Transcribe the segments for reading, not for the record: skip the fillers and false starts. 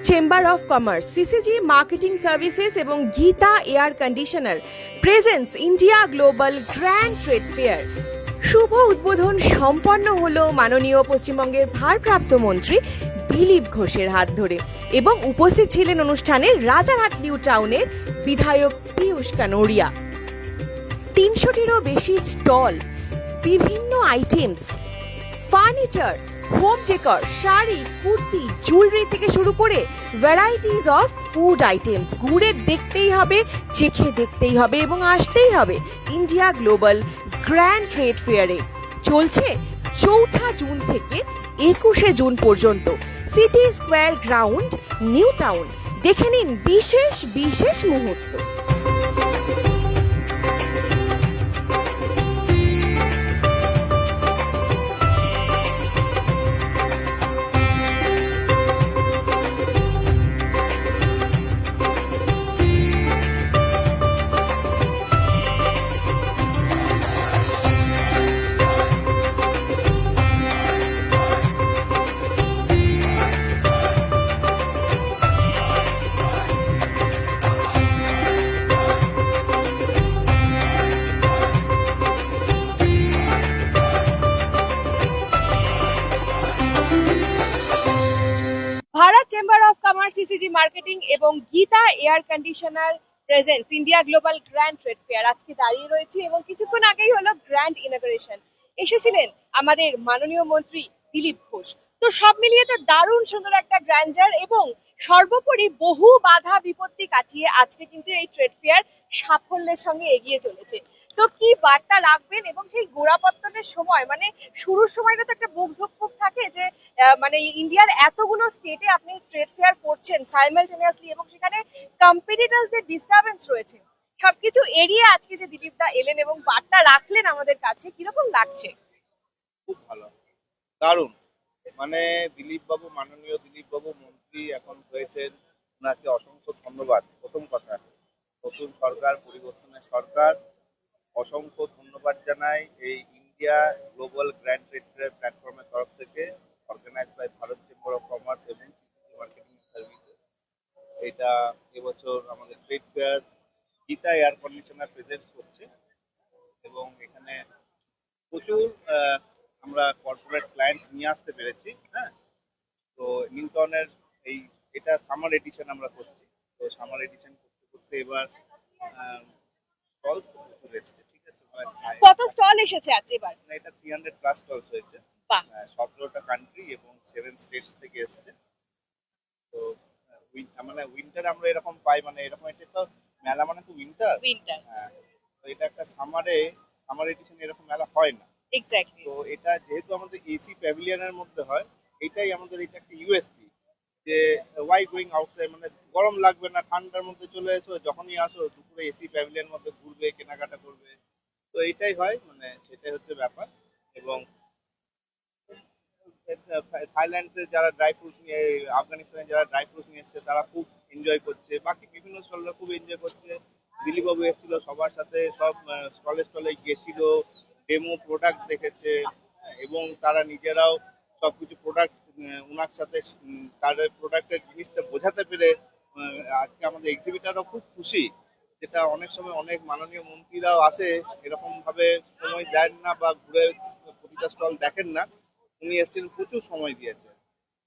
Chamber of commerce, CCG marketing services এবং Geeta air conditioner presents India global grand trade fair. শুভ উদ্বোধন সম্পন্ন হলো মাননীয় পশ্চিমবঙ্গের ভারপ্রাপ্ত মন্ত্রী দিলীপ ঘোষের হাত ধরে এবং উপস্থিত ছিলেন অনুষ্ঠানে রাজারহাট নিউ টাউনের বিধায়ক পীযূষ কানোরিয়া। 300টিরও বেশি স্টল, বিভিন্ন items, furniture, home decor, sari, kurti, jewellery থেকে শুরু করে ভ্যারাইটিস অফ ফুড আইটেমস। ঘুরে দেখতেই হবে, চেখে দেখতেই হবে এবং আসতেই হবে ইন্ডিয়া গ্লোবাল গ্র্যান্ড ট্রেড ফেয়ারে। চলছে 4 জুন থেকে 21 জুন পর্যন্ত। City square ground, new town. দেখে নিন বিশেষ বিশেষ মুহূর্ত। Bharat chamber of commerce, CCG marketing এবং Geeta air conditioner presents India global grand trade fair আজকে দাঁড়িয়ে রয়েছি এবং কিছুক্ষণ আগেই হলো গ্র্যান্ড ইনঅগারেশন। এসেছিলেন আমাদের মাননীয় মন্ত্রী দিলীপ ঘোষ। তো সব মিলিয়ে তো দারুণ সুন্দর একটা গ্র্যান্ডার এবং সর্বোপরি বহু বাধা বিপত্তি কাটিয়ে আজকে কিন্তু এই ট্রেড ফেয়ার সাফল্যের সঙ্গে এগিয়ে চলেছে। তো কি বার্তা রাখবেন এবং সেই গোড়াপত্তনের সময় মানে শুরুর সময়টা তো একটা বুক ধুকপুক থাকে যে মানে ইন্ডিয়ার এতগুলো স্টেটে আপনি ট্রেড ফেয়ার করছেন সাইমালটেনিয়াসলি এবং সেখানে কম্পিটিটরসদের ডিস্টারবেন্স রয়েছে, সবকিছু এড়িয়ে আজকে যে দিলীপ দা এলেন এবং বার্তা রাখলেন আমাদের কাছে, কিরকম লাগছে? খুব ভালো, দারুণ। মানে মাননীয় দিলীপ বাবু মন্ত্রী এখন হয়েছেন, ওনাকে অসংখ্য ধন্যবাদ। প্রথম কথা, নতুন সরকার, পরিবর্তনের সরকার, অসংখ্য ধন্যবাদ জানাই এই India global grand trade Fair প্ল্যাটফর্মের তরফ থেকে, organise by Bharat chamber of Commerce এবং সিসিজি মার্কেটিং সার্ভিসেস। এটা এবছর আমাদের trade fair Geeta air conditioner present করছে এবং এখানে প্রচুর আমরা কর্পোরেট ক্লায়েন্টস নিয়ে আসতে পেরেছি। হ্যাঁ, তো নিউ টাউনের এটা সামার এডিশন আমরা করছি। তো সামার এডিশন করতে করতে এবার স্টলস প্রচুর এসেছে। ঠিক আছে, কত স্টল এসেছে আজ এবার? এটা 300 প্লাস স্টলস হয়েছে। 17টা কান্ট্রি এবং 7 স্টেটস থেকে এসেছে। তো মানে উইন্টার আমরা এরকম পাই, মানে এরকম এটা তো মেলা মানে তো উইন্টার। হ্যাঁ, তো এটা একটা সামার এডিশন এরকম মেলা হয় না। এক্স্যাক্টলি। তো এটা যেহেতু আমাদের এসি প্যাভিলিয়নের মধ্যে হয়, এটাই আমাদের এটা একটা ইউএসপি যে ওয়াই গোয়িং আউটসাইড, মানে গরম লাগবে না, ঠান্ডার মধ্যে চলে এসো, যখনই আসো দুপুরে এসি প্যাভিলিয়নের মধ্যে ঘুরবে, কেনাকাটা করবে। তো এটাই হয়, মানে সেটাই হচ্ছে ব্যাপার। এবং থাইল্যান্ডের যারা ড্রাই ফ্রুটস নিয়ে, আফগানিস্তানের যারা ড্রাই ফ্রুটস নিয়ে এসছে তারা খুব এনজয় করছে, বাকি বিভিন্ন স্টলরা খুব এনজয় করছে। দিলীপবাবু এসেছিল, সবার সাথে সব স্টলে গিয়েছিল, ডেমো প্রোডাক্ট দেখেছে এবং তারা নিজেরাও সবকিছু প্রোডাক্ট ওনার সাথে তাদের প্রোডাক্টের জিনিসটা বোঝাতে পেরে আজকে আমাদের এক্সিবিটারও খুব খুশি। যেটা অনেক সময় অনেক মাননীয় মন্ত্রীরাও আসে, এরকম ভাবে সময় দেন না বা ঘুরে প্রতিটা স্টল দেখেন না, উনি এসেছেন, প্রচুর সময় দিয়েছে।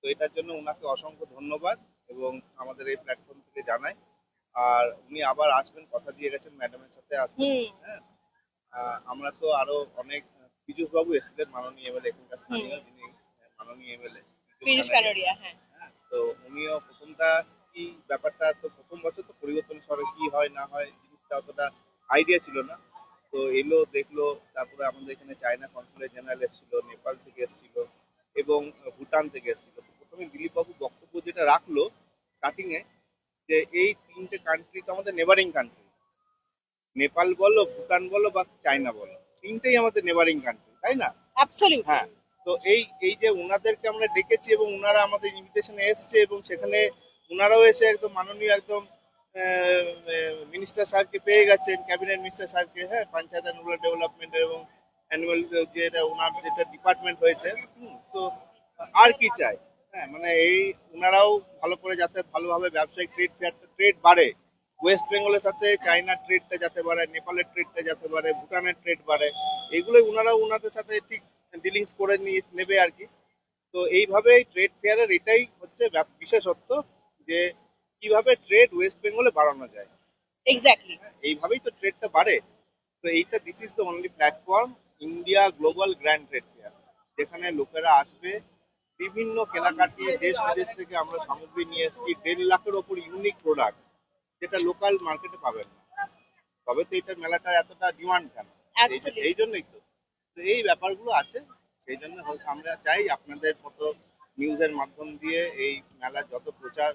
তো এটার জন্য ওনাকে অসংখ্য ধন্যবাদ এবং আমাদের এই প্ল্যাটফর্ম থেকে জানাই। আর উনি আবার আসবেন, কথা দিয়ে গেছেন, ম্যাডামের সাথে আসবেন। হ্যাঁ, আমরা তো আরো অনেক, পীযূষ বাবু এসেছিলেন, মাননীয় এমএলএ, এখানকার স্থানীয়, যিনি মাননীয় এমএলএ পীযূষ কানোরিয়া। হ্যাঁ, তো উনিও প্রথমটা কি ব্যাপারটা, তো প্রথম বছর তো পরিবর্তন সরে কি হয় না হয় জিনিসটা অতটা আইডিয়া ছিল না। তো এলো, দেখলো, তারপরে আমাদের এখানে চায়না কনসুলেট জেনারেল এসেছিল, নেপাল থেকে এসেছিল এবং ভুটান থেকে এসেছিল। তো প্রথমে দিলীপ বাবু বক্তব্য যেটা রাখলো স্টার্টিং এ, যে এই 3টে কান্ট্রি তো আমাদের নেবারিং কান্ট্রি, নেপাল বলো, ভুটান বলো বা চায়না বলো, 3টেই আমাদের নেবারিং কান্ট্রি, তাই না? অ্যাবসলিউটলি। হ্যাঁ, তো এই যে ওনাদেরকে আমরা ডেকেছি এবং ওনারা আমাদের ইনভিটেশনে এসছে এবং সেখানে ওনারাও এসে একদম মাননীয় একদম মিনিস্টার স্যারকে পেয়ে গেছেন, ক্যাবিনেট মিনিস্টার স্যারকে। হ্যাঁ, পঞ্চায়েত এন্ড রুরাল ডেভেলপমেন্ট এবং অ্যানুয়াল যেটা ওনার যেটা ডিপার্টমেন্ট হয়েছে। তো আর কি চাই, হ্যাঁ মানে এই ওনারাও ভালো করে যাতে ভালোভাবে ব্যবসায়িক ট্রেড বাড়ে, ওয়েস্ট বেঙ্গলের সাথে চায়নার ট্রেডটা যাতে বাড়ে, নেপালের ট্রেডটা যাতে বাড়ে, ভুটানের ট্রেড বাড়ে, এগুলোই ওনারাও ওনাদের সাথে ঠিক ডিলিংস করে নিয়ে নেবে আর কি। তো এইভাবেই ট্রেড ফেয়ারের এটাই হচ্ছে বিশেষত্ব, যে কিভাবে ট্রেড ওয়েস্ট বেঙ্গলে বাড়ানো যায়। এক্স্যাক্টলি। এইভাবেই তো ট্রেডটা বাড়ে। তো এইটা this is the only platform, India global grand trade fair, যেখানে লোকেরা আসবে, বিভিন্ন কেনাকাটি দেশ বিদেশ থেকে আমরা সামগ্রী নিয়ে এসেছি, 1.5 লাখের ওপর ইউনিক প্রোডাক্ট, যেটা লোকাল মার্কেটে পাবেন না। তবে তো এটা মেলাটার এতটা ডিমান্ড কেন, Absolutely. এই জন্যই তো। তো এই ব্যাপারগুলো আছে, সেই জন্য হয়তো আমরা চাই আপনাদের মতো নিউজের মাধ্যম দিয়ে এই মেলার যত প্রচার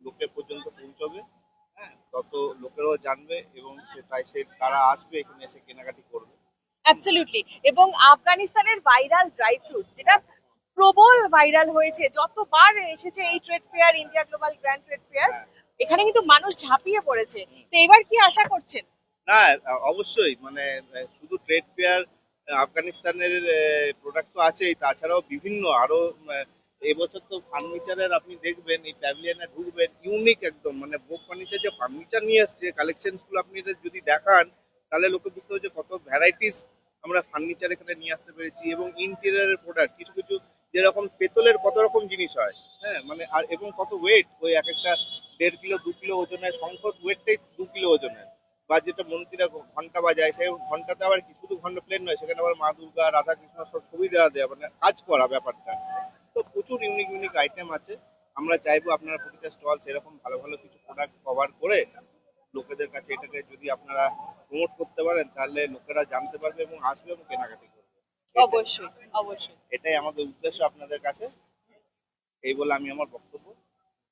লোকের পর্যন্ত পৌঁছবে, হ্যাঁ, তত লোকেরাও জানবে এবং তারা আসবে এখানে এসে কেনাকাটি করবে। অ্যাবসলিউটলি। এবং আফগানিস্তানের ভাইরাল ড্রাই ফ্রুটস, যেটা প্রবল ভাইরাল হয়েছে, যতবার এসেছে এই trade fair, India global grand trade fair, এখানে কিন্তু মানুষ ঝাঁপিয়ে পড়েছে। তো এবার কি আশা করছেন? না, অবশ্যই মানে শুধু ট্রেড ফেয়ার আফগানিস্তানের প্রোডাক্ট তো আছেই, তাছাড়াও বিভিন্ন আরো এবছর তো ফার্নিচারের আপনি দেখবেন, এই প্যাভিলিয়নে ঢুকবেন, ইউনিক একদম মানে বোক ফার্নিচার যে ফার্নিচার নিয়ে এসছে, কালেকশন গুলো আপনি এটা যদি দেখান তাহলে লোকে বুঝতে পারছে কত ভ্যারাইটিস আমরা ফার্নিচার এখানে নিয়ে আসতে পেরেছি। এবং ইন্টেরিয়ারের প্রোডাক্ট কিছু কিছু, যেরকম পেতলের কত রকম জিনিস হয়, হ্যাঁ মানে, আর এবং কত ওয়েট, ওই এক একটা 1.5 কিলো 2 কিলো ওজনের, শঙ্খ ওয়েটটাই 2 কিলো ওজনের। বা যেটা মন্ত্রীরা ঘন্টা বাজায়, সেই ঘন্টাতে আবার কি শুধু ঘন্টা প্লেন নয়, সেখানে আবার মা দুর্গা, রাধা কৃষ্ণ সব ছবি দেওয়া দেয়, মানে কাজ করা ব্যাপারটা। তো প্রচুর ইউনিক ইউনিক আইটেম আছে। আমরা চাইবো আপনারা প্রতিটা স্টল সেরকম ভালো ভালো কিছু প্রোডাক্ট কভার করে লোকেদের কাছে এটাকে যদি আপনারা প্রমোট করতে পারেন, তাহলে লোকেরা জানতে পারবে এবং আসবে এবং কেনাকাটি করবে। অবশ্যই, অবশ্যই। এটাই আমাদের উদ্দেশ্য আপনাদের কাছে। এই বলে আমি আমার বক্তব্য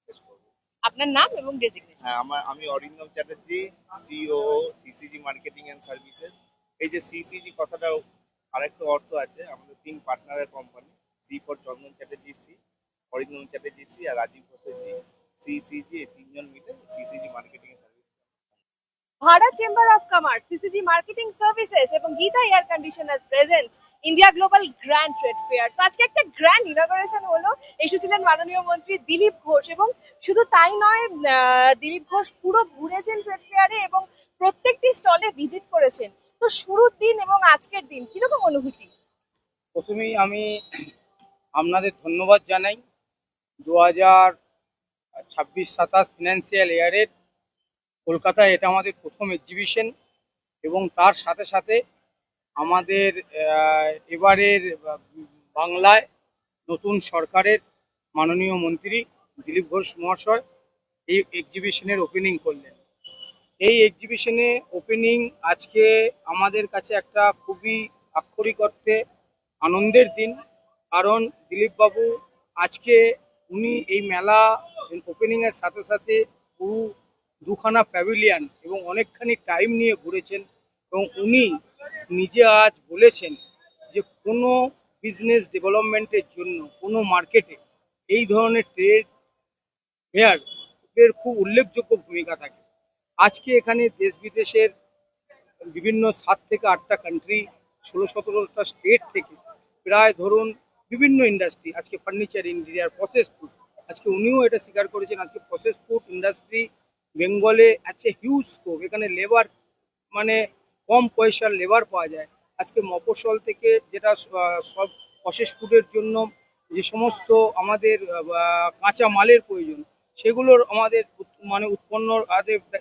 শেষ করবো। আপনার নাম এবং ডেজিগনেশন? হ্যাঁ, আমি Arindam Chatterjee, CEO, CCG marketing and Services. এই যে সিসিজি কথাটা আরেকটা অর্থ আছে, আমাদের 3 পার্টনারের company, C for Chandan Chatterjee C, Arindam Chatterjee C, আর রাজীব ঘোষের জি, সিসিজি, এই 3জন মিলে CCG marketing and service. Bharat chamber of commerce, CCG marketing services এবং Geeta air conditioner presents India global grand trade fair. তো আজকে একটা গ্র্যান্ড ইনগরেশন হলো, এসেছিলেন মাননীয় মন্ত্রী দিলীপ ঘোষ, এবং শুধু তাই নয়, দিলীপ ঘোষ পুরো ঘুরেছেন ট্রেড ফেয়ারে এবং প্রত্যেকটি স্টলে ভিজিট করেছেন। তো শুরুর দিন এবং আজকের দিন কিরকম অনুভূতি? প্রথমেই আমি আপনাদের ধন্যবাদ জানাই। 2026-27 ফিনান্সিয়াল ইয়ারের কলকাতায় এটা আমাদের প্রথম এক্সিবিশন, এবং তার সাথে সাথে আমাদের এবারের বাংলায় নতুন সরকারের মাননীয় মন্ত্রী দিলীপ ঘোষ মহাশয় এই এক্সিবিশনের ওপেনিং করলেন। এই এক্সিবিশনে ওপেনিং আজকে আমাদের কাছে একটা খুবই আক্ষরিক অর্থে আনন্দের দিন, কারণ দিলীপ বাবু আজকে উনি এই মেলা ওপেনিং এর সাথে সাথে পুরো 2খানা প্যাভিলিয়ন এবং অনেকখানি টাইম নিয়ে ঘুরেছেন, এবং উনি নিজে আজ বলেছেন যে কোনো বিজনেস ডেভেলপমেন্টের জন্য কোনো মার্কেটে এই ধরনের ট্রেড ফেয়ার এর খুব উল্লেখযোগ্য ভূমিকা থাকে। আজকে এখানে দেশ বিদেশের বিভিন্ন 7 থেকে 8টা কান্ট্রি, 16-17টা স্টেট থেকে প্রায় ধরুন বিভিন্ন ইন্ডাস্ট্রি, আজকে ফার্নিচার, ইন্টেরিয়ার, প্রসেস ফুড, আজকে উনিও এটা স্বীকার করেছেন, আজকে প্রসেস ফুড ইন্ডাস্ট্রি বেঙ্গলে আছে হিউজ স্কোপ। এখানে লেবার মানে কম পয়সার লেবার পাওয়া যায়। আজকে মফস্বল থেকে যেটা সব প্রসেস ফুডের জন্য যে সমস্ত আমাদের কাঁচা মালের প্রয়োজন, সেগুলোর আমাদের মানে উৎপন্ন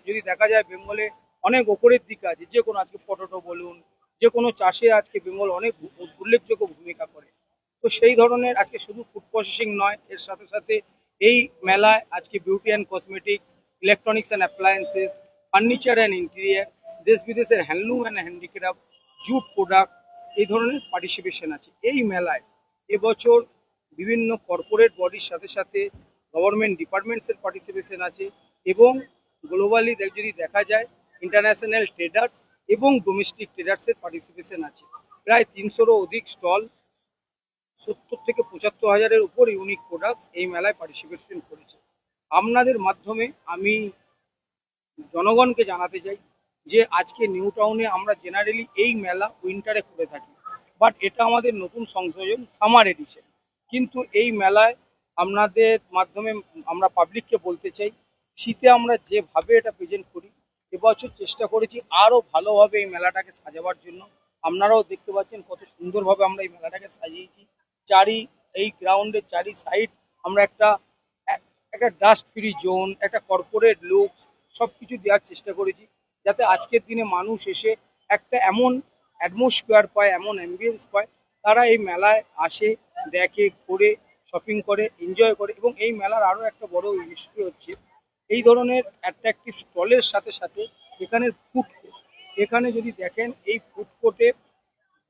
যদি দেখা যায় বেঙ্গলে অনেক ওপরের দিকে আছে। যে কোনো আজকে পটেটো বলুন, যে কোনো চাষে আজকে বেঙ্গল অনেক উল্লেখযোগ্য ভূমিকা করে। তো সেই ধরনের আজকে শুধু ফুড প্রসেসিং নয়, এর সাথে সাথে এই মেলায় আজকে beauty and cosmetics, electronics and appliances, furniture and interior, দেশ বিদেশের handloom and handicraft, jute product, এই ধরনের পার্টিসিপেশন আছে এই মেলায়। এবছর বিভিন্ন কর্পোরেট বডির সাথে সাথে গভর্নমেন্ট ডিপার্টমেন্টসের পার্টিসিপেশন আছে, এবং গ্লোবালি যদি দেখা যায় ইন্টারন্যাশনাল ট্রেডার্স এবং ডোমেস্টিক ট্রেডার্সের পার্টিসিপেশন আছে। প্রায় 300রও অধিক স্টল, 70 থেকে 75 হাজারের উপর ইউনিক প্রোডাক্টস এই মেলায় পার্টিসিপেশন করেছে। আপনাদের মাধ্যমে আমি জনগণকে জানাতে চাই যে আজকে নিউ টাউনে আমরা জেনারেলি এই মেলা উইন্টারে করে থাকি, বাট এটা আমাদের নতুন সংযোজন, সামার এডিশন। কিন্তু এই মেলায় আপনাদের মাধ্যমে আমরা পাবলিককে বলতে চাই, শীতে আমরা যেভাবে এটা প্রেজেন্ট করি, এবছর চেষ্টা করেছি আরো ভালোভাবে এই মেলাটাকে সাজাবার জন্য। আপনারাও দেখতে পাচ্ছেন কত সুন্দরভাবে আমরা এই মেলাটাকে সাজিয়েছি। এই গ্রাউন্ডের চারি সাইড আমরা একটা ডাস্ট ফ্রি জোন, একটা কর্পোরেট লুকস সবকিছু দেওয়ার চেষ্টা করেছি, যাতে আজকের দিনে মানুষ এসে একটা এমন অ্যাটমসফিয়ার পায়, এমন অ্যাম্বিয়েন্স পায়, তারা এই মেলায় আসে, দেখে, ঘোরে, শপিং করে, এনজয় করে। এবং এই মেলার আরো একটা বড় ইস্যু হচ্ছে এই ধরনের অ্যাট্রাকটিভ স্টলের সাথে সাথে এখানের ফুড কোর্ট। এখানে যদি দেখেন এই ফুড কোর্টে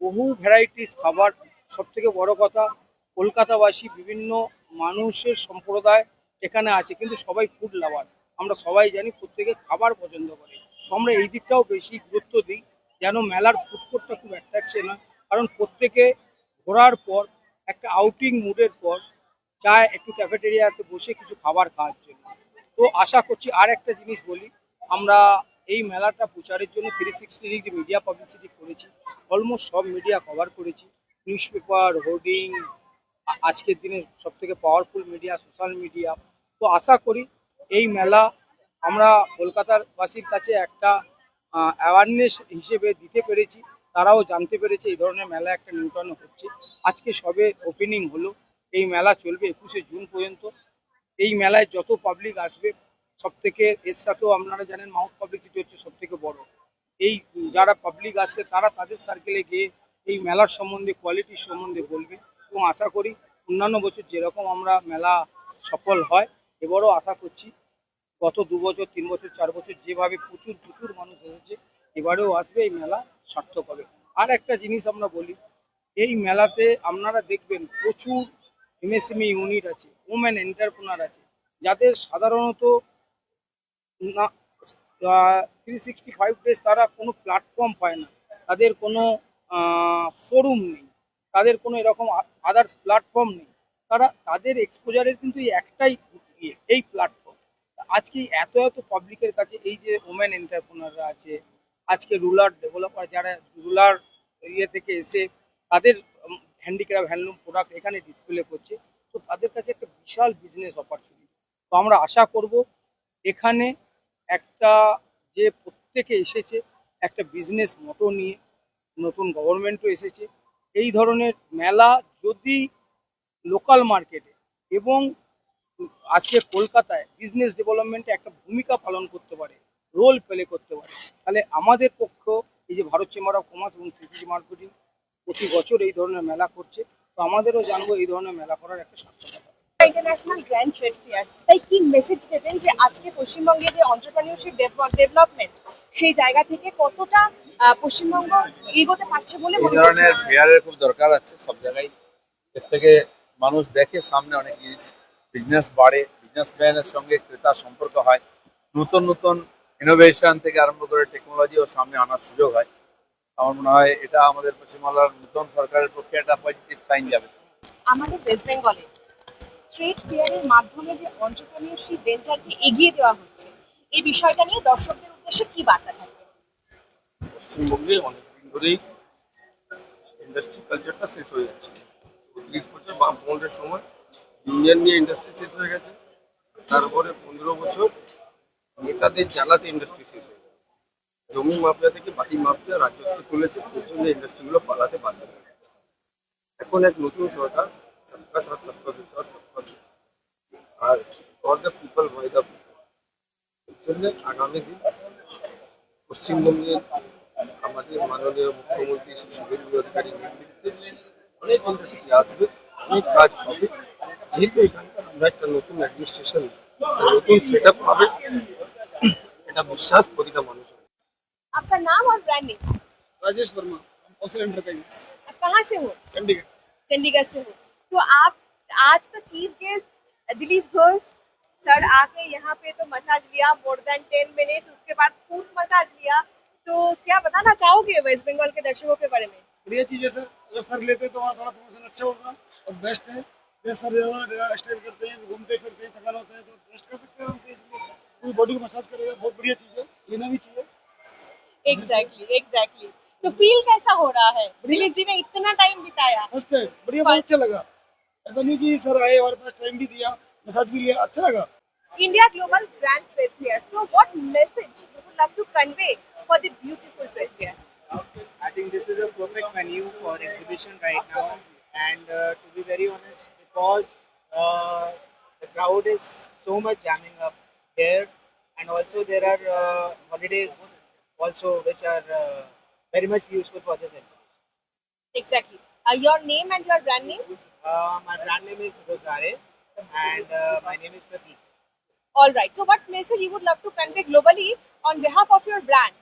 বহু ভ্যারাইটিস খাবার। সব থেকে বড় কথা, কলকাতাবাসী বিভিন্ন মানুষের সম্প্রদায় এখানে আছে, কিন্তু সবাই ফুড লাভার। আমরা সবাই জানি প্রত্যেকে খাবার পছন্দ করে, তো আমরা এই দিকটাও বেশি গুরুত্ব দিই যেন মেলার ফুড কোর্টটা খুব অ্যাট্রাকশন হয়। কারণ প্রত্যেকে ঘোরার পর একটা আউটিং মুডের পর চায় একটু ক্যাফেটেরিয়াতে বসে কিছু খাবার খাওয়ার জন্য। তো আশা করছি, আর একটা জিনিস বলি, আমরা এই মেলাটা প্রচারের জন্য 360 ডিগ্রি মিডিয়া পাবলিসিটি করেছি। অলমোস্ট সব মিডিয়া কভার করেছি, নিউজ পেপার, হোর্ডিং, আজকের দিনে সব থেকে পাওয়ারফুল মিডিয়া সোশ্যাল মিডিয়া। তো আশা করি এই মেলা আমরা কলকাতার বাসীর কাছে একটা অ্যাওয়ারনেস হিসেবে দিতে পেরেছি। তারাও জানতে পেরেছে এই ধরনের মেলা একটা নিউটনে হচ্ছে। আজকে সবে ওপেনিং হলো, এই মেলা চলবে 21শে জুন পর্যন্ত। এই মেলায় যত পাবলিক আসবে, সব থেকে এর সাথেও আপনারা জানেন মাউথ পাবলিসিটি হচ্ছে সব থেকে বড়। এই যারা পাবলিক আসছে তারা তাদের সার্কেলে গিয়ে এই মেলার সম্বন্ধে, কোয়ালিটির সম্বন্ধে বলবে। এবং আশা করি অন্যান্য বছর যেরকম আমরা মেলা সফল হয়, এবারও আশা করছি গত 2 বছর, 3 বছর, 4 বছর যেভাবে প্রচুর প্রচুর মানুষ এসেছে, এবারেও আসবে, এই মেলা সার্থক হবে। আর একটা জিনিস আমরা বলি, এই মেলাতে আপনারা দেখবেন প্রচুর এমএসএমই ইউনিট আছে, ওমেন এন্টারপ্রেনার আছে, যাদের সাধারণত না 365 ডেজ তারা কোনো প্ল্যাটফর্ম পায় না, তাদের কোনো শোরুম নেই, তাদের কোনো এরকম আদার্স প্ল্যাটফর্ম নেই। তাদের এক্সপোজারের কিন্তু এই একটাই এই প্ল্যাটফর্ম। আজকে এত এত পাবলিকের কাছে এই যে ওমেন এন্টারপ্রেনাররা আছে, আজকে রুরাল ডেভেলপার যারা রুরাল থেকে এসে তাদের হ্যান্ডিক্রাফট হ্যান্ডলুম প্রোডাক্ট এখানে ডিসপ্লে করছে, তো তাদের কাছে একটা বিশাল বিজনেস অপরচুনিটি। তো আমরা আশা করব এখানে একটা যে প্রত্যেকে এসেছে একটা বিজনেস মতো নিয়ে, নতুন গভর্নমেন্টও এসেছে, এই ধরনের মেলা যদি লোকাল মার্কেটে এবং আজকে কলকাতায় বিজনেস ডেভেলপমেন্টে একটা ভূমিকা পালন করতে পারে, রোল প্লে করতে পারে, তাহলে আমাদের পক্ষ এই যে ভারত চেম্বার অফ কমার্স এবং সিসিজি মার্কেটিং প্রতি বছর এই ধরনের মেলা করছে, তো আমাদেরও জানবো এই ধরনের মেলা করার একটা সার্থকতা। ইন্টারন্যাশনাল গ্র্যান্ড ট্রেড ফেয়ার, তাই কি মেসেজ দেবেন যে আজকে পশ্চিমবঙ্গে যে এন্টারপ্রেনিউরশিপ ডেভেলপমেন্ট সেই জায়গা থেকে কতটা পশ্চিমবঙ্গ এগোতে পারছে বলে এই মনে ধরনের করছেন? ফেয়ারের খুব দরকার আছে সব জায়গায়। এর থেকে মানুষ দেখে সামনে অনেক জিনিস, বিজনেস বাড়ে, বিজনেসম্যানের সঙ্গে ক্রেতার সম্পর্ক হয়, নতুন নতুন ইনোভেশন থেকে আরম্ভ করে টেকনোলজিও সামনে আনার সুযোগ হয়। আমার মনে হয় এটা আমাদের পশ্চিমবাংলার নতুন সরকারের পক্ষে একটা পজিটিভ সাইন যাবে। আমাদের ওয়েস্ট বেঙ্গলে ট্রেড ফেয়ারের মাধ্যমে যে এন্টারপ্রেনিউরশিপ ভেঞ্চারকে এগিয়ে দেওয়া হচ্ছে, এই বিষয়টা নিয়ে দর্শকদের উদ্দেশ্যে কি বার্তা থাকবে? পশ্চিমবঙ্গে অনেকদিন ধরেই ইন্ডাস্ট্রি কালচারটা শেষ হয়ে যাচ্ছে। 30 বছর বা 15 সময় ইন্ডিয়ান নিয়ে ইন্ডাস্ট্রি শেষ হয়ে গেছে, তারপরে 15 বছর নেতাদের জ্বালাতে ইন্ডাস্ট্রি শেষ হয়ে গেছে। জমি মাফিয়া থেকে বাড়ি মাফিয়া রাজত্ব চলেছে, প্রচন্ড ইন্ডাস্ট্রিগুলো পালাতে বাধ্য হয়ে গেছে। এখন এক নতুন সরকার, সবকা সাথ সবকা বিশ্বাস সবকা বিকাশ, আর for the people by the people. এর জন্য আগামী দিন পশ্চিমবঙ্গের আমাদের মাননীয় মুখ্যমন্ত্রী শুভেন্দু অধিকারীর নেতৃত্বে অনেক ইন্ডাস্ট্রি আসবে, অনেক কাজ হবে। যেহেতু এখানকার আমরা একটা নতুন অ্যাডমিনিস্ট্রেশন, নতুন সেট আপ হবে, এটা বিশ্বাস প্রতিটা মানুষের। आपका नाम और ब्रांड नेम? राजेश वर्मा, कौशल एंटरप्राइजेस, आप कहाँ से हो? चंडीगढ़। चंडीगढ़ से हो। तो आप आज तो chief guest Dilip Ghosh sir आके यहाँ पे तो मसाज लिया मोर देन 10 मिनट, उसके बाद फूड मसाज लिया, तो क्या बताना चाहोगे वेस्ट बंगाल के दर्शकों के बारे में? बढ़िया चीज है सर, अगर सर लेते तो वहाँ थोड़ा प्रमोशन अच्छा होगा और बेस्ट है। ये सर स्टाइल करते हैं, घूमते फिरते हैं, थकान होता है तो रेस्ट कर सकते हैं हमसे, इसलिए पूरी बॉडी को मसाज करेगा, बहुत बढ़िया चीज है, लेना भी चाहिए। एग्जैक्टली। तो फील कैसा हो रहा है? दिलीप जी ने इतना टाइम बिताया, मस्त है, बढ़िया, बहुत अच्छा लगा। ऐसा नहीं कि सर आए हमारे पास टाइम भी दिया, मैसेज भी लिया, अच्छा लगा। India Global Grand Trade Fair. So, what message you would love to convey for the beautiful trade fair? I think this is a perfect venue for exhibition right now, and to be very honest, because the crowd is so much jamming up here, and also there are holidays also which are very much useful for this exhibition. Exactly. Your name and your brand name? My brand name is Rosare, and my name is Prateek. All right. So, what message you would love to convey globally on behalf of your brand?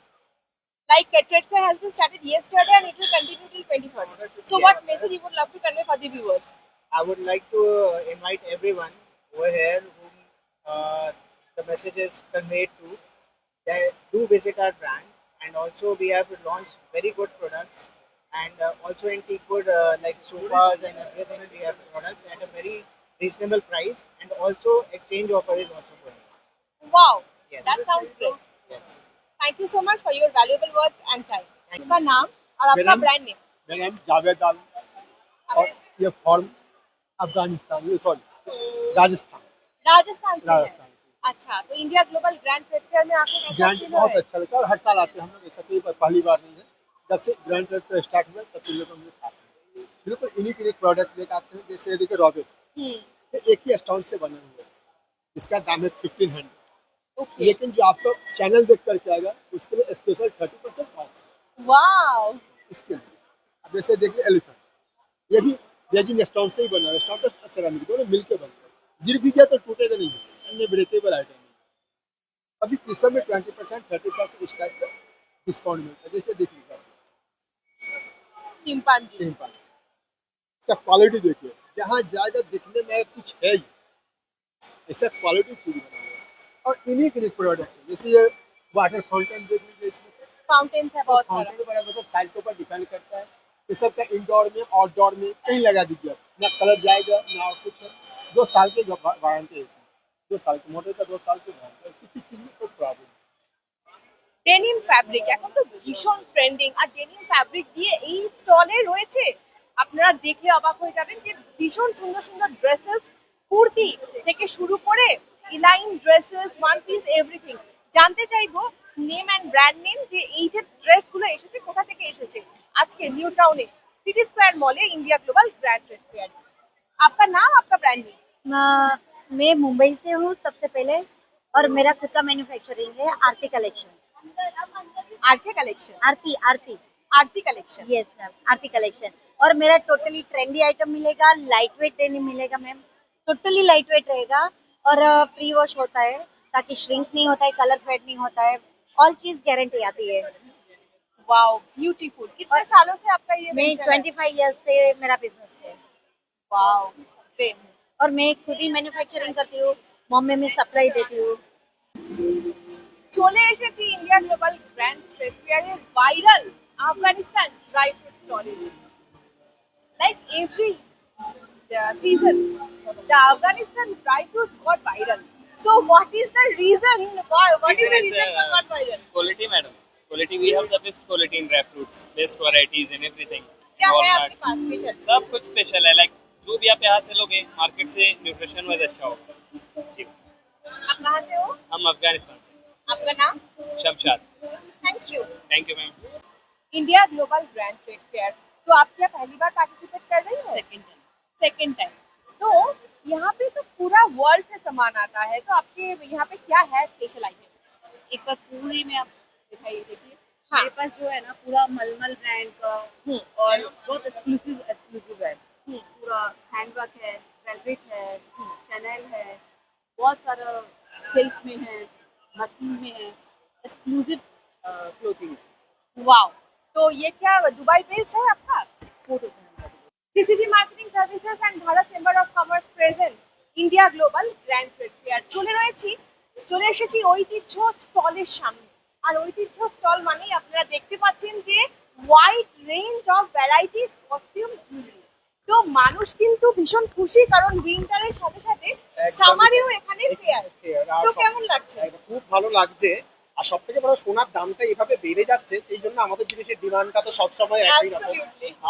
Like trade fair has been started yesterday and it will continue till 21st. So, what Yes. message you would love to convey for the viewers? I would like to invite everyone over here whom the message is conveyed to, that do visit our brand, and also we have launched very good products, and also in teakwood like sofas and everything we have products at a very reasonable price, and also exchange offer is also going on. Wow, Yes. that sounds great. Yes. Thank you so much for your valuable words and time. Thank आपका you. नाम और आपका मेरा- brand name? मेरा नाम जावेद आलम और ये form Afghanistan, ये सॉरी राजस्थान राजस्थान से है। राजस्थान से। अच्छा, तो India global grand trade fair में आपको कैसा ग्रैंड फील बहुत है? अच्छा लगता है और हर साल आते हैं हम लोग, ऐसा कोई पहली बार नहीं है। जब से ग्रैंड ट्रेड फेयर स्टार्ट हुआ तब से लोग हम लोग साथ हैं। बिल्कुल यूनिक प्रोडक्ट लेकर आते हैं, जैसे देखिए रॉबिन, हम्म, ये एक ही स्टोन से बने हुए हैं, इसका दाम है 1500, ओके। लेकिन जो आपको चैनल देख करके आएगा उसके लिए स्पेशल 30% ऑफ वाओ, इसके लिए। अब जैसे देखिए एलिफेंट, ये भी रेजिन स्टोन से ही बना है, स्टोन और सेरामिक दोनों मिलकर बनता है, गिर भी गया तो टूटेगा नहीं, अन्य ब्रेकेबल आइटम है। अभी इस समय 20% 30% इस टाइप का डिस्काउंट मिलता है, जैसे देखिए चिंपांजी। सिंपल। इसका क्वालिटी देखिए, जहाँ जाएगा दिखने में कुछ है ही, ऐसा क्वालिटी चीज बना हुआ है और यूनिक प्रोडक्ट है। जैसे ये वाटर फाउंटेन देख लीजिए, इसमें से फाउंटेन्स है बहुत सारा। फाउंटेन बड़ा मतलब साइज के ऊपर डिपेंड करता है। ये सब का इंडोर में आउटडोर में कहीं लगा दीजिए, ना कलर जाएगा ना और कुछ है। 2 साल की वारंटी है इसमें, 2 साल की मोटर का 2 साल की वारंटी है, किसी चीज में कोई प्रॉब्लम। ডেনিম ফ্যাব্রিক এখন তো ভীষণ ট্রেন্ডিং, আর ডেনিম ফ্যাব্রিক দিয়ে এই স্টলে রয়েছে, আপনারা দেখলে অবাক হয়ে যাবেন যে ভীষণ সুন্দর সুন্দর ড্রেসেস, কুর্তি থেকে শুরু করে Elaine dresses, one piece, everything. জানতে চাইবো নেম এন্ড ব্র্যান্ড নেম, যে এই যে ড্রেসগুলো এসেছে কোথা থেকে এসেছে আজকে নিউ টাউনে সিটি স্কোয়ার মলে India global grand trade fair. आपका नाम, आपका ब्रांड नेम? मैं मुंबई से हूँ सबसे पहले, और मेरा खुद का मैन्युफैक्चरिंग है आरती कलेक्शन। आरती कलेक्शन। आरती आरती आरती कलेक्शन। यस मैम, आरती कलेक्शन। और मेरा टोटली ट्रेंडी आइटम मिलेगा, लाइट वेट डेनिम मिलेगा मैम, टोटली लाइट वेट रहेगा, और प्री वॉश होता है ताकि श्रिंक नहीं होता है, कलर फेड नहीं होता है, ऑल चीज गारंटी आती है। Wow, beautiful. कितने सालों से आपका ये मैं venture है? 25 ईयर्स से मेरा बिजनेस है, वाओ, ग्रेट। और मैं खुद ही मैन्युफैक्चरिंग करती हूँ, बॉम्बे में सप्लाई देती हूँ। চলে এসেছি ইন্ডিয়া গ্লোবাল গ্র্যান্ড ট্রেড ফেয়ারের ভাইরাল আফগানিস্তান ড্রাই ফ্রুট স্টলে। Like every season, the Afghanistan dry fruits got viral. So what is the reason? Why? What is the reason for got viral? Quality, madam. Quality, we have the best quality in dry fruits, best varieties and everything. क्या है Walnut. आपके पास special? सब कुछ special है, like जो भी आप यहाँ से लोगे मार्केट से न्यूट्रिशन वाइज अच्छा होगा जी। आप कहाँ से हो? हम अफगानिस्तान से। आपका नाम? Shamshad. Thank you. Thank you ma'am. India global grand trade fair, तो आप क्या पहली बार पार्टिसिपेट कर रही हो? Second time. तो यहाँ पे तो पूरा वर्ल्ड से सामान आता है, तो आपके यहाँ पे क्या है स्पेशल आइटम्स? एक बार पूरी में आप दिखाइए, देखिए हाँ। मेरे पास जो है ना पूरा मलमल ब्रांड का और बहुत एक्सक्लूसिव है। पूरा हैंडवर्क है, वेलवेट है, चैनल है, बहुत सारा सिल्क में है, मसलिन में है, एक्सक्लूसिव क्लोथिंग है। वाओ, तो ये क्या दुबई बेस्ड है आपका? एक्सपोर्ट होता है हमारा। CCG marketing services and Bharat chamber of commerce presence India global grand trade fair. চলে এসেছি ঐতিহ্য স্টলের সামনে, আর ঐতিহ্য স্টল মানেই আপনারা দেখতে পাচ্ছেন যে wide range of varieties costume jewellery. তো মানুষ কিন্তু ভীষণ খুশি, কারণ উইন্টারের সাথে সাথে সামারেও এখানে ফেয়ার। তো কেমন লাগছে? খুব ভালো লাগছে। আর সব থেকে বড় সোনার দামটা এভাবে বেড়ে যাচ্ছে, সেই জন্য আমাদের জিনিসের ডিমান্ডটা তো সবসময় একই রকম।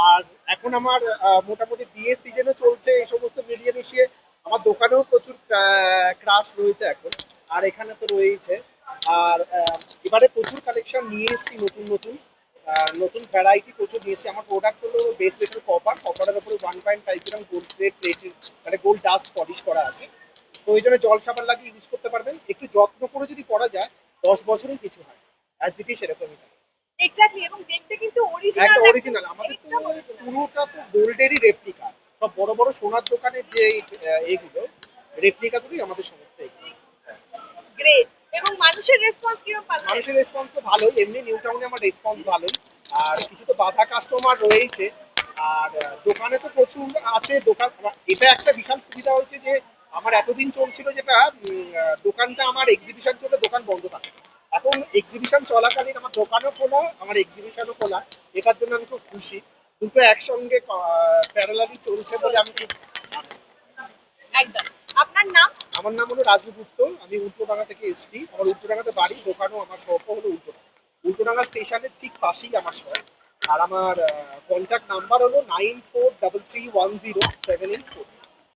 আর এখন আমার মোটামুটি বিয়ের সিজনও চলছে, এই সমস্ত মিলিয়ে মিশিয়ে আমার দোকানেও প্রচুর ক্রাশ রয়েছে এখন, আর এখানে তো রয়েছে। আর এবারে প্রচুর কালেকশন নিয়ে এসেছি, নতুন নতুন নতুন ভ্যারাইটি প্রচুর নিয়ে এসেছি। আমার প্রোডাক্ট হলো বেস মেটাল কপারের উপরে 1.5 গ্রাম গোল্ড প্লেটেড মানে গোল্ড ডাস্ট পলিশ করা আছে। তো ওই জন্য জল সাবান লাগিয়ে ইউজ করতে পারবেন, একটু যত্ন করে যদি করা যায় 10 বছরের কিছু হয়, আর যেটি সেরকমই থাকে। এক্স্যাক্টলি, এবং দেখতে কিন্তু অরিজিনাল, একটা অরিজিনাল, আমাদের তো পুরোটা তো গোল্ডেরই রেপ্লিকা। সব বড় বড় সোনার দোকানের যে এইগুলো রেপ্লিকাগুলোই আমাদের সমস্ত এগুলো। গ্রেট। এবং মানুষের রেসপন্স কিরকম পাচ্ছেন? মানুষের রেসপন্স তো ভালোই, এমনি নিউ টাউনে আমার রেসপন্স ভালোই, আর কিছু তো বাধা কাস্টমার রয়েছে। আর দোকানে তো প্রচুর আছে। দোকান এটা একটা বিশাল সুবিধা হয়েছে যে আমার এতদিন চলছিল যেটা দোকানটা আমার এক্সিবিশন চলে দোকান বন্ধ থাকে, এখন এক্সিবিশন চলাকালীন আমার দোকানও খোলা, আমার এক্সিবিশনও খোলা। এটার জন্য আমি খুব খুশি, দুটো একসঙ্গে প্যারালালি চলছে বলে আমি খুব আনন্দিত। একদম। আপনার নাম? আমার নাম হলো রাজু গুপ্ত, আমি উল্টোডাঙ্গা থেকে এসেছি। আমার উল্টোডাঙ্গাতে বাড়ি, দোকানও আমার শপও হলো উল্টোডাঙ্গা। উল্টোডাঙ্গা স্টেশনের ঠিক পাশেই আমার শপ। আর আমার কন্ট্যাক্ট নাম্বার হলো 9433107846।